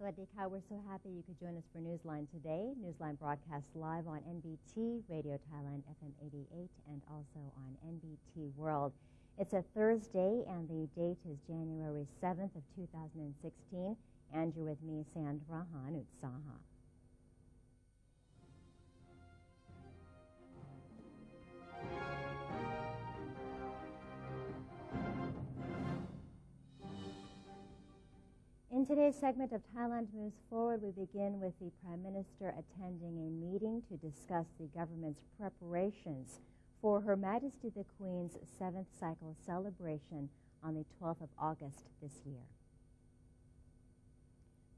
วัสดีค่ะ We're so happy you could join us for Newsline today. Newsline broadcasts live on NBT, Radio Thailand, FM 88, and also on NBT World. It's a Thursday, and the date is January 7th of 2016. And you're with me, Sandra Hanutsaha. In today's segment of Thailand Moves Forward, we begin with the Prime Minister attending a meeting to discuss the government's preparations for Her Majesty the Queen's 7th cycle celebration on the 12th of August this year.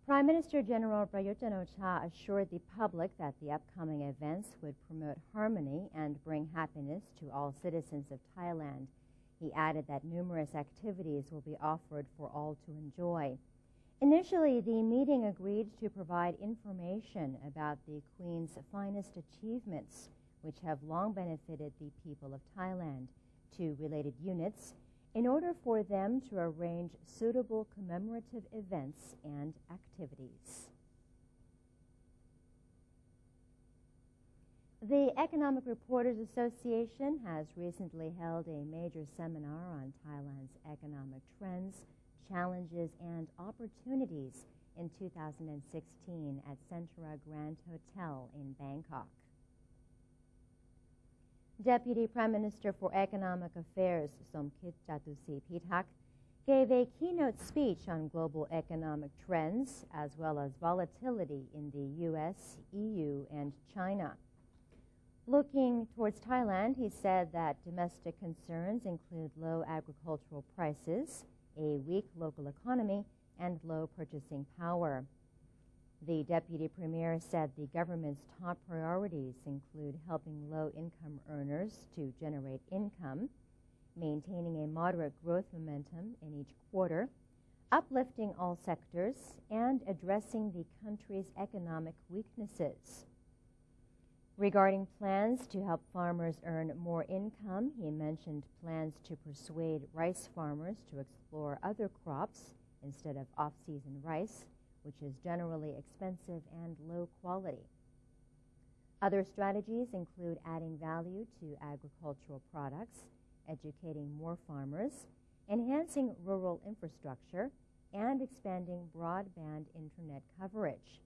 Prime Minister General Prayut Chan-o-cha assured the public that the upcoming events would promote harmony and bring happiness to all citizens of Thailand. He added that numerous activities will be offered for all to enjoy. Initially, the meeting agreed to provide information about the Queen's finest achievements, which have long benefited the people of Thailand, to related units, in order for them to arrange suitable commemorative events and activities. The Economic Reporters Association has recently held a major seminar on Thailand's economic trends, challenges, and opportunities in 2016 at Centra Grand Hotel in Bangkok. Deputy Prime Minister for Economic Affairs Somkit Jatusi-Pitak gave a keynote speech on global economic trends as well as volatility in the U.S., EU, and China. Looking towards Thailand, he said that domestic concerns include low agricultural prices, a weak local economy, and low purchasing power. The Deputy Premier said the government's top priorities include helping low-income earners to generate income, maintaining a moderate growth momentum in each quarter, uplifting all sectors, and addressing the country's economic weaknesses. Regarding plans to help farmers earn more income, he mentioned plans to persuade rice farmers to explore other crops instead of off-season rice, which is generally expensive and low quality. Other strategies include adding value to agricultural products, educating more farmers, enhancing rural infrastructure, and expanding broadband internet coverage.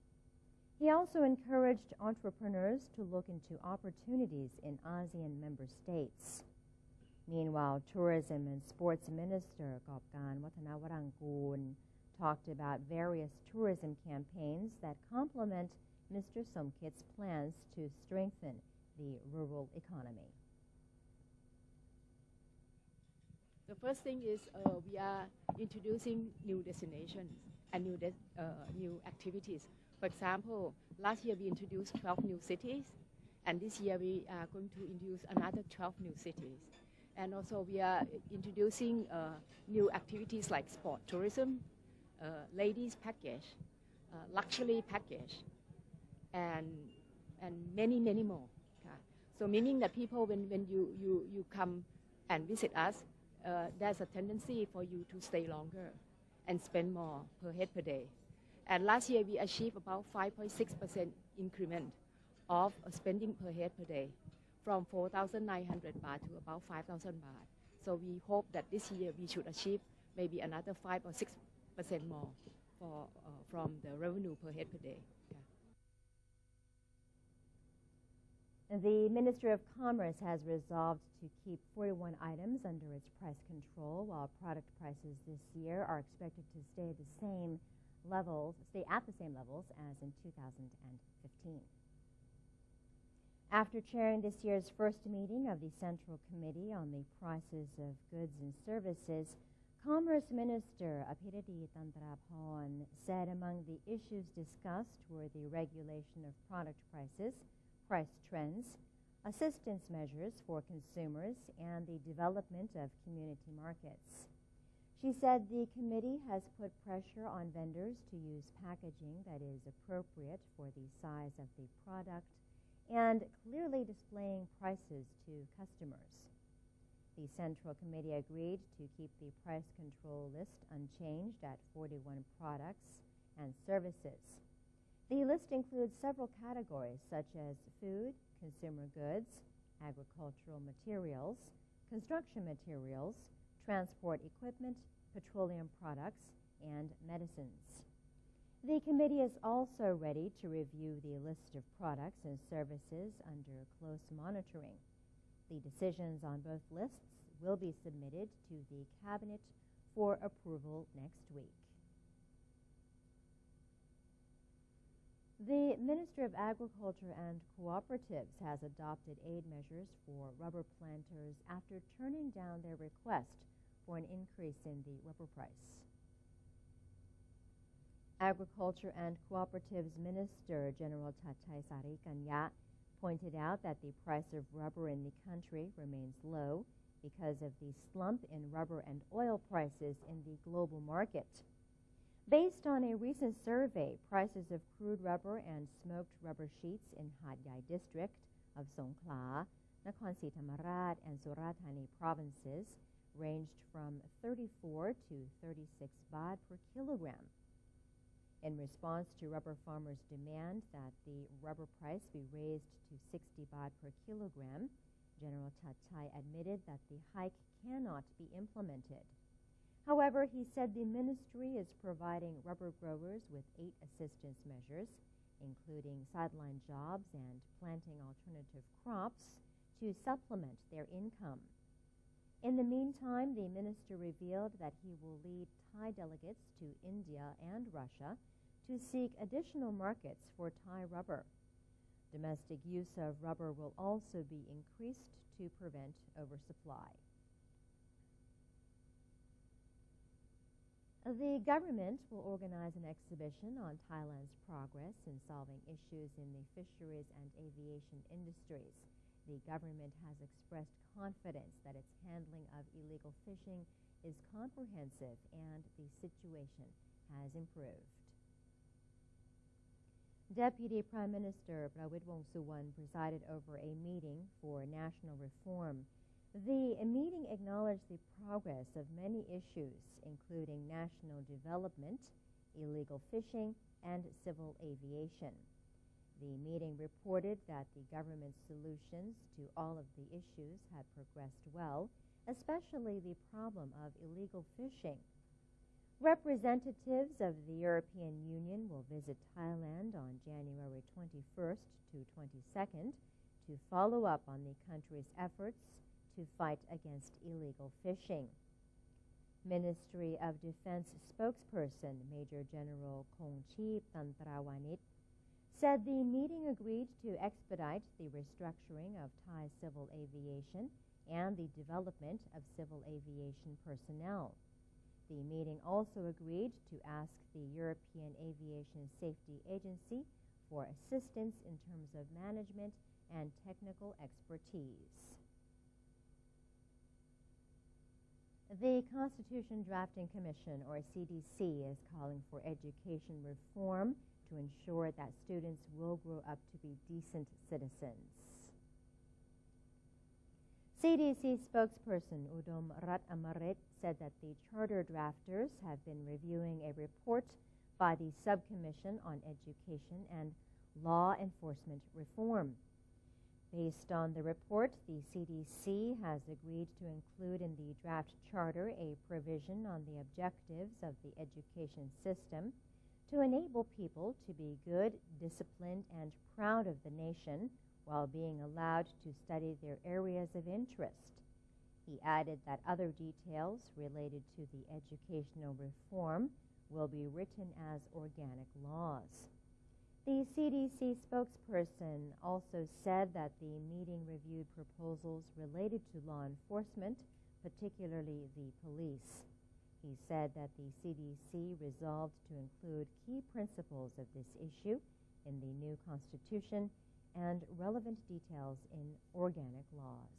He also encouraged entrepreneurs to look into opportunities in ASEAN member states. Meanwhile, Tourism and Sports Minister Gopkan Wattanawarangkoon talked about various tourism campaigns that complement Mr. Somkit's plans to strengthen the rural economy. The first thing is we are introducing new destinations and new activities. For example, last year we introduced 12 new cities, and this year we are going to introduce another 12 new cities. And also we are introducing new activities like sport tourism, ladies package, luxury package, and many more. So meaning that people, when you come and visit us, there's a tendency for you to stay longer and spend more per head per day. And last year we achieved about 5.6% increment of spending per head per day, from 4,900 baht to about 5,000 baht. So we hope that this year we should achieve maybe another 5 or 6% more from the revenue per head per day. The Ministry of Commerce has resolved to keep 41 items under its price control, while product prices this year are expected to stay at the same levels as in 2015. After chairing this year's first meeting of the Central Committee on the Prices of Goods and Services, Commerce Minister Apiradi Tantraporn said among the issues discussed were the regulation of product prices, price trends, assistance measures for consumers, and the development of community markets. She said the committee has put pressure on vendors to use packaging that is appropriate for the size of the product and clearly displaying prices to customers. The Central Committee agreed to keep the price control list unchanged at 41 products and services. The list includes several categories such as food, consumer goods, agricultural materials, construction materials, transport equipment, petroleum products, and medicines. The committee is also ready to review the list of products and services under close monitoring. The decisions on both lists will be submitted to the Cabinet for approval next week. The Minister of Agriculture and Cooperatives has adopted aid measures for rubber planters after turning down their request for an increase in the rubber price. Agriculture and Cooperatives Minister General Tatay Sarikanya pointed out that the price of rubber in the country remains low because of the slump in rubber and oil prices in the global market. Based on a recent survey, prices of crude rubber and smoked rubber sheets in Hatyai district of Songkhla, Nakhon Si Thammarat, and Surat Thani provinces ranged from 34 to 36 baht per kilogram. In response to rubber farmers' demand that the rubber price be raised to 60 baht per kilogram, General Tatay admitted that the hike cannot be implemented. However, he said the ministry is providing rubber growers with 8 assistance measures, including sideline jobs and planting alternative crops, to supplement their income. In the meantime, the minister revealed that he will lead Thai delegates to India and Russia to seek additional markets for Thai rubber. Domestic use of rubber will also be increased to prevent oversupply. The government will organize an exhibition on Thailand's progress in solving issues in the fisheries and aviation industries. The government has expressed confidence that its handling of illegal fishing is comprehensive and the situation has improved. Deputy Prime Minister Prawit Wongsuwon presided over a meeting for national reform. The meeting acknowledged the progress of many issues, including national development, illegal fishing, and civil aviation. The meeting reported that the government's solutions to all of the issues had progressed well, especially the problem of illegal fishing. Representatives of the European Union will visit Thailand on January 21st to 22nd to follow up on the country's efforts to fight against illegal fishing. Ministry of Defense spokesperson Major General Kongcheep Tantrawanit said the meeting agreed to expedite the restructuring of Thai civil aviation and the development of civil aviation personnel. The meeting also agreed to ask the European Aviation Safety Agency for assistance in terms of management and technical expertise. The Constitution Drafting Commission, or CDC, is calling for education reform to ensure that students will grow up to be decent citizens. CDC spokesperson Udom Rat Amarit said that the charter drafters have been reviewing a report by the Subcommission on Education and Law Enforcement Reform. Based on the report, the CDC has agreed to include in the draft charter a provision on the objectives of the education system to enable people to be good, disciplined, and proud of the nation while being allowed to study their areas of interest. He added that other details related to the educational reform will be written as organic laws. The CDC spokesperson also said that the meeting reviewed proposals related to law enforcement, particularly the police. He said that the CDC resolved to include key principles of this issue in the new constitution and relevant details in organic laws.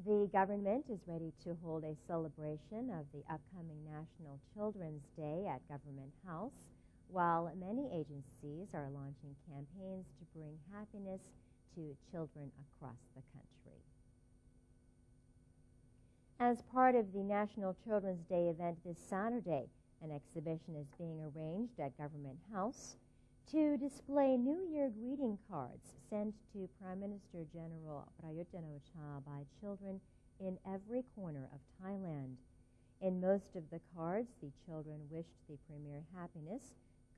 The government is ready to hold a celebration of the upcoming National Children's Day at Government House, while many agencies are launching campaigns to bring happiness to children across the country. As part of the National Children's Day event this Saturday, an exhibition is being arranged at Government House to display New Year greeting cards sent to Prime Minister General Prayut Chan-o-cha by children in every corner of Thailand. In most of the cards, the children wished the Premier happiness,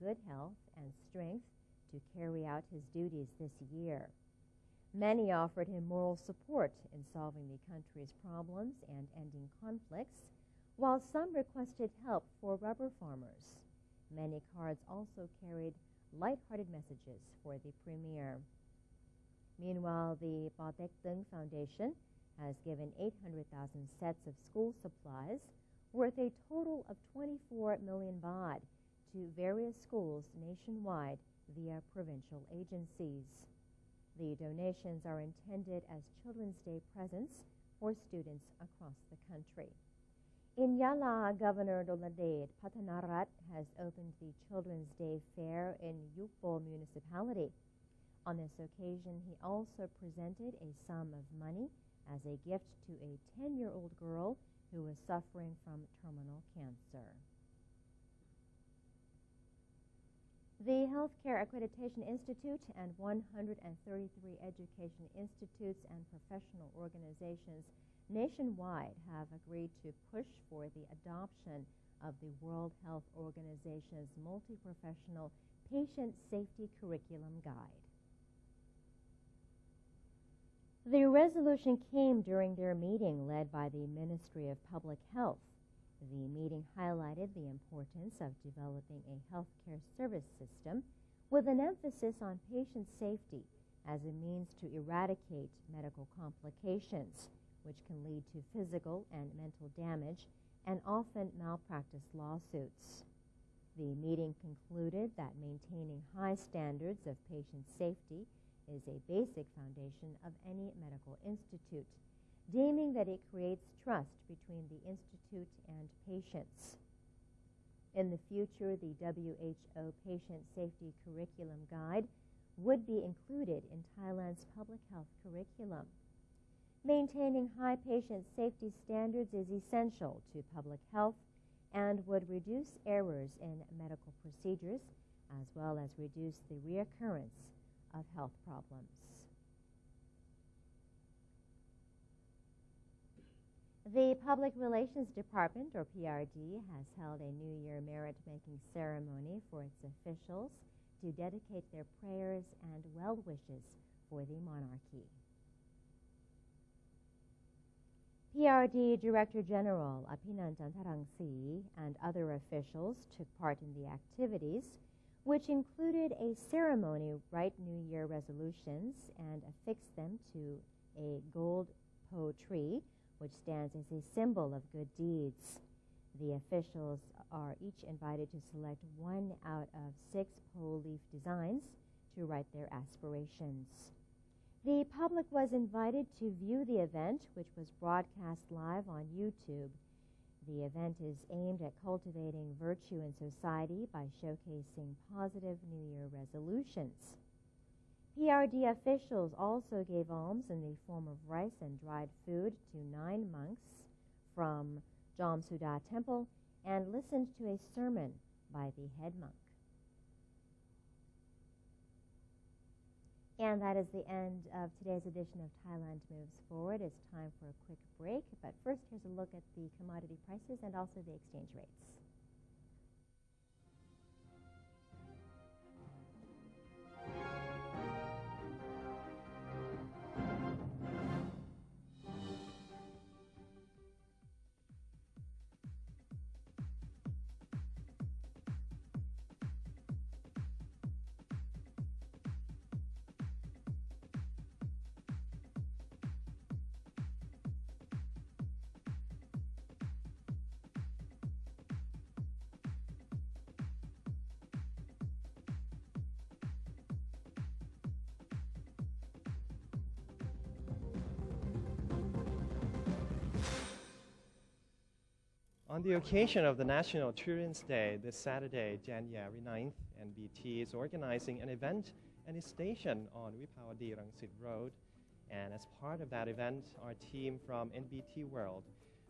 good health, and strength to carry out his duties this year. Many offered him moral support in solving the country's problems and ending conflicts, while some requested help for rubber farmers. Many cards also carried light-hearted messages for the Premier. Meanwhile, the Patek Tung Foundation has given 800,000 sets of school supplies worth a total of 24 million baht to various schools nationwide via provincial agencies. The donations are intended as Children's Day presents for students across the country. In Yala, Governor Doladet Patanarat has opened the Children's Day Fair in Yukbo Municipality. On this occasion, he also presented a sum of money as a gift to a 10-year-old girl who was suffering from terminal cancer. The Healthcare Accreditation Institute and 133 education institutes and professional organizations nationwide have agreed to push for the adoption of the World Health Organization's multi-professional patient safety curriculum guide. The resolution came during their meeting led by the Ministry of Public Health. The meeting highlighted the importance of developing a healthcare service system with an emphasis on patient safety as a means to eradicate medical complications, which can lead to physical and mental damage and often malpractice lawsuits. The meeting concluded that maintaining high standards of patient safety is a basic foundation of any medical institute, deeming that it creates trust between the institute and patients. In the future, the WHO Patient Safety Curriculum Guide would be included in Thailand's public health curriculum. Maintaining high patient safety standards is essential to public health and would reduce errors in medical procedures as well as reduce the reoccurrence of health problems. The Public Relations Department, or PRD, has held a New Year merit-making ceremony for its officials to dedicate their prayers and well wishes for the monarchy. PRD Director General Apinan Jantarangsi and other officials took part in the activities, which included a ceremony to write New Year resolutions and affix them to a gold po tree, which stands as a symbol of good deeds. The officials are each invited to select 1 out of 6 po leaf designs to write their aspirations. The public was invited to view the event, which was broadcast live on YouTube. The event is aimed at cultivating virtue in society by showcasing positive New Year resolutions. PRD officials also gave alms in the form of rice and dried food to 9 monks from Jom Suda Temple and listened to a sermon by the head monk. And that is the end of today's edition of Thailand Moves Forward. It's time for a quick break, but first here's a look at the commodity prices and also the exchange rates. On the occasion of the National Children's Day this Saturday, January 9th, NBT is organizing an event and a station on Vipawaddi Rangsit Road. And as part of that event, our team from NBT World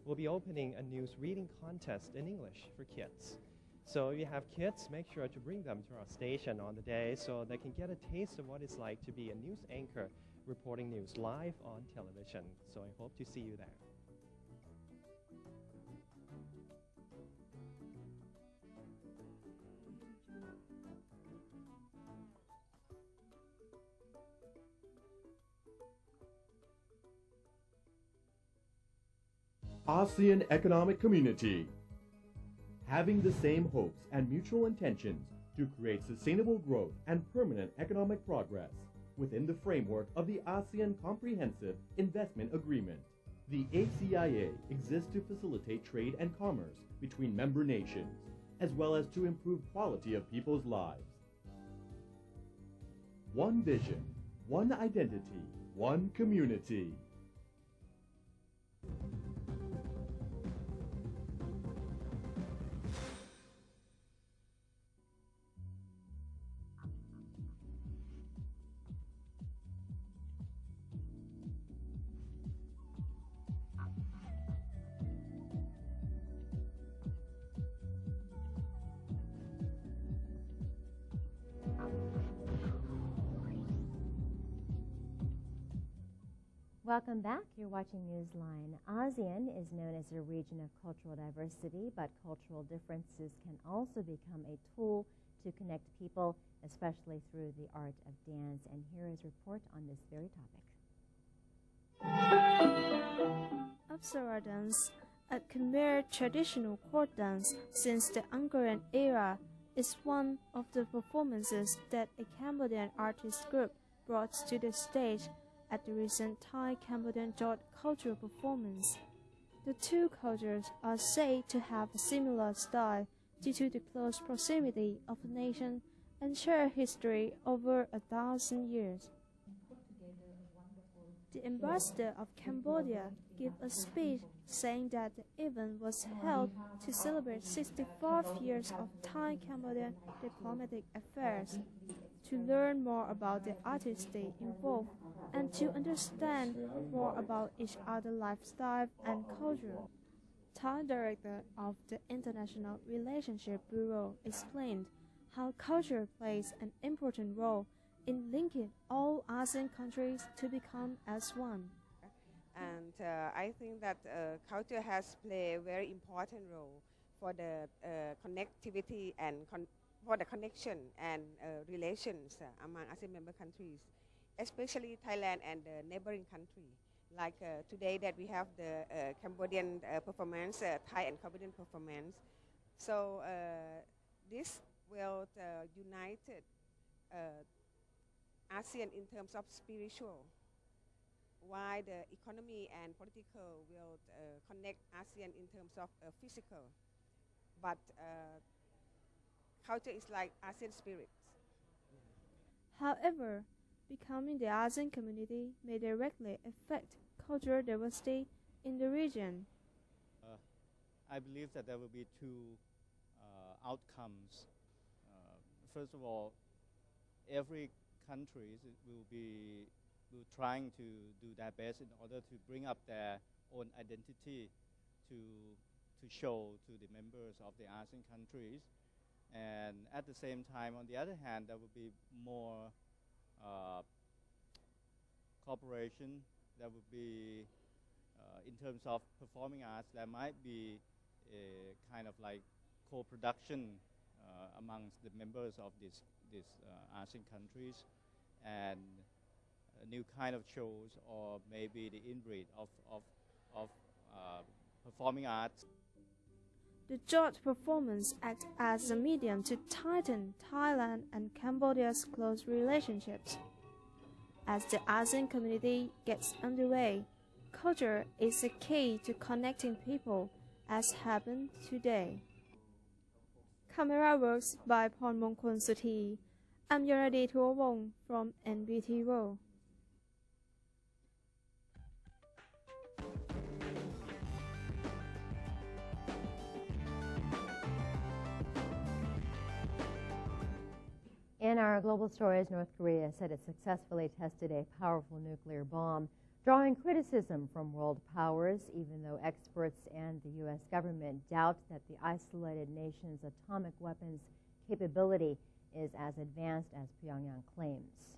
we'll be opening a news reading contest in English for kids. So if you have kids, make sure to bring them to our station on the day so they can get a taste of what it's like to be a news anchor reporting news live on television. So I hope to see you there. ASEAN Economic Community. Having the same hopes and mutual intentions to create sustainable growth and permanent economic progress within the framework of the ASEAN Comprehensive Investment Agreement. The ACIA exists to facilitate trade and commerce between member nations, as well as to improve quality of people's lives. One vision, one identity, one community. Welcome back. You're watching Newsline. ASEAN is known as a region of cultural diversity, but cultural differences can also become a tool to connect people, especially through the art of dance. And here is a report on this very topic. Apsara dance, a Khmer traditional court dance since the Angkorean era, is one of the performances that a Cambodian artist group brought to the stage at the recent Thai-Cambodian Jot cultural performance. The two cultures are said to have a similar style due to the close proximity of the nation and shared history over 1,000 years. The ambassador of Cambodia gave a speech saying that the event was held to celebrate 65 years of Thai-Cambodian diplomatic affairs, to learn more about the artistry involved and to understand more about each other's lifestyle and culture. Thai director of the International Relationship Bureau explained how culture plays an important role in linking all ASEAN countries to become as one. And I think that culture has played a very important role for the connectivity and for the connection and relations among ASEAN member countries, especially Thailand and the neighboring country. Like today that we have the Cambodian performance, Thai and Cambodian performance. So this will unite ASEAN in terms of spiritual, while the economy and political will connect ASEAN in terms of physical. But culture is like ASEAN spirit. However, becoming the ASEAN community may directly affect cultural diversity in the region. I believe that there will be two outcomes. First of all, every country will trying to do their best in order to bring up their own identity to show to the members of the ASEAN countries. And at the same time, on the other hand, there will be more cooperation. There will be, in terms of performing arts, there might be a kind of like co-production amongst the members of these ASEAN countries, and new kind of shows, or maybe the inbreed of performing arts. The Jot performance acts as a medium to tighten Thailand and Cambodia's close relationships. As the ASEAN community gets underway, culture is the key to connecting people, as happened today. Camera works by Pornmongkol Suthi. I'm Yaradi Tuowong from NBT World. In our global stories, North Korea said it successfully tested a powerful nuclear bomb drawing criticism from world powers, even though experts and the U.S. government doubt that the isolated nation's atomic weapons capability is as advanced as Pyongyang claims.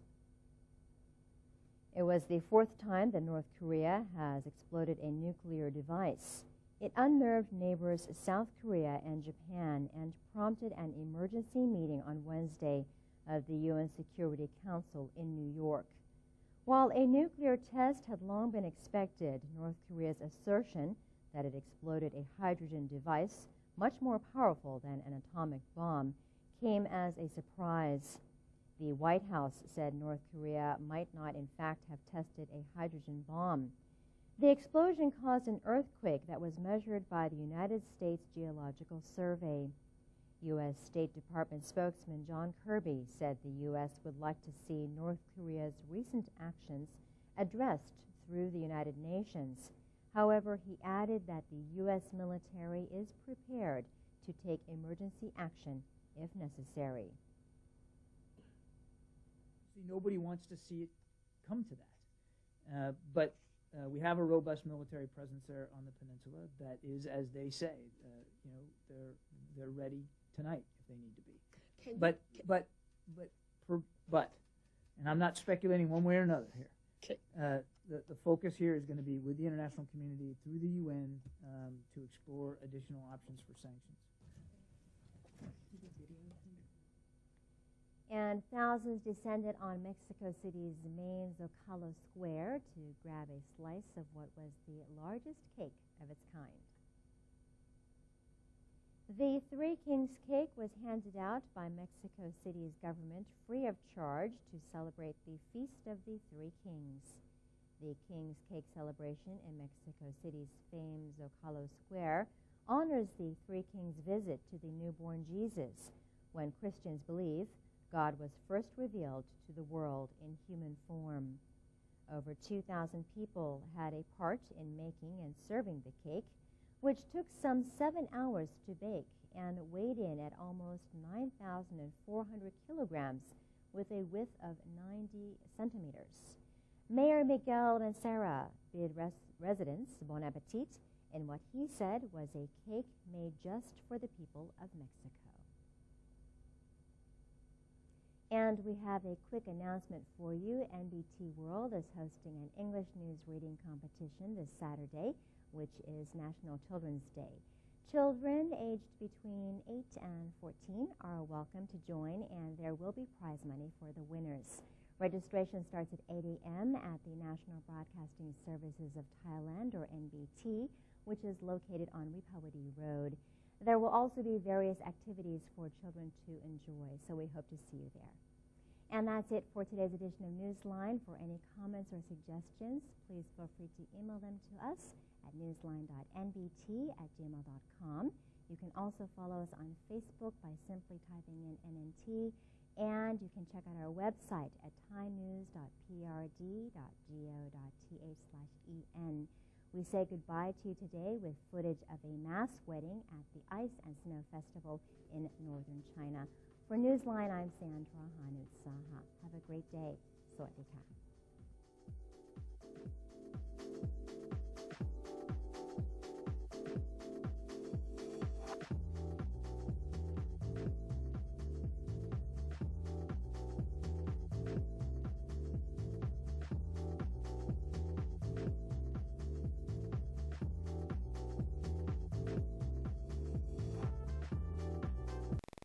It was the fourth time that North Korea has exploded a nuclear device. It unnerved neighbors South Korea and Japan and prompted an emergency meeting on Wednesday of the UN Security Council in New York. While a nuclear test had long been expected, North Korea's assertion that it exploded a hydrogen device much more powerful than an atomic bomb came as a surprise. The White House said North Korea might not in fact have tested a hydrogen bomb. The explosion caused an earthquake that was measured by the United States Geological Survey. U.S. State Department spokesman John Kirby said the U.S. would like to see North Korea's recent actions addressed through the United Nations. However, he added that the U.S. military is prepared to take emergency action if necessary. See, nobody wants to see it come to that. But we have a robust military presence there on the peninsula that is, as they say, they're ready tonight if they need to be. But, and I'm not speculating one way or another here. The focus here is going to be with the international community through the UN to explore additional options for sanctions. And thousands descended on Mexico City's main Zocalo Square to grab a slice of what was the largest cake of its kind. The Three Kings cake was handed out by Mexico City's government free of charge to celebrate the Feast of the Three Kings. The King's Cake celebration in Mexico City's famed Zocalo Square honors the Three Kings' visit to the newborn Jesus, when Christians believe God was first revealed to the world in human form. Over 2,000 people had a part in making and serving the cake, which took some 7 hours to bake and weighed in at almost 9,400 kilograms with a width of 90 centimeters. Mayor Miguel Mancera bid residents bon appetit in what he said was a cake made just for the people of Mexico. And we have a quick announcement for you. NBT World is hosting an English news reading competition this Saturday, which is National Children's Day. Children aged between 8 and 14 are welcome to join, and there will be prize money for the winners. Registration starts at 8 a.m. at the National Broadcasting Services of Thailand, or NBT, which is located on Ripawadi Road. There will also be various activities for children to enjoy, so we hope to see you there. And that's it for today's edition of Newsline. For any comments or suggestions, please feel free to email them to us at newsline.nbt@gmail.com. You can also follow us on Facebook by simply typing in NNT, and you can check out our website at thainews.prd.go.th/en. We say goodbye to you today with footage of a mass wedding at the Ice and Snow Festival in northern China. For Newsline, I'm Sandra Hanutsaha. Have a great day. Sawadee ka.